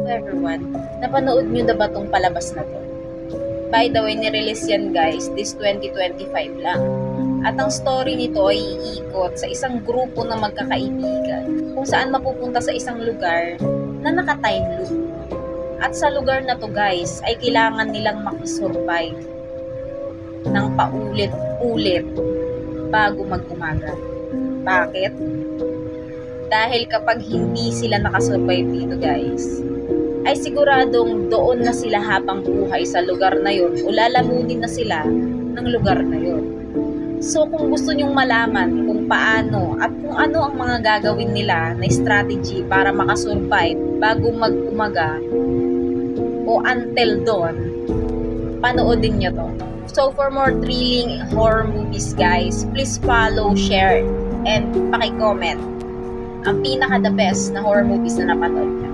everyone, napanood nyo na ba tong palabas na to? By the way, nirelease yan guys, this 2025 lang. At ang story nito ay iikot sa isang grupo ng magkakaibigan kung saan mapupunta sa isang lugar na naka-time loop. At sa lugar na to guys, ay kailangan nilang makasurvive ng paulit-ulit bago mag-umaga. Bakit? Dahil kapag hindi sila nakasurvive dito guys, ay siguradong doon na sila habang buhay sa lugar na yon o lalamunin na sila ng lugar na yon. So kung gusto nyong malaman kung paano at kung ano ang mga gagawin nila na strategy para makasurvive bago mag-umaga o until dawn, panoodin nyo to. So for more thrilling horror movies guys, please follow, share, and paki-comment ang pinaka the best na horror movies na napanood nyo.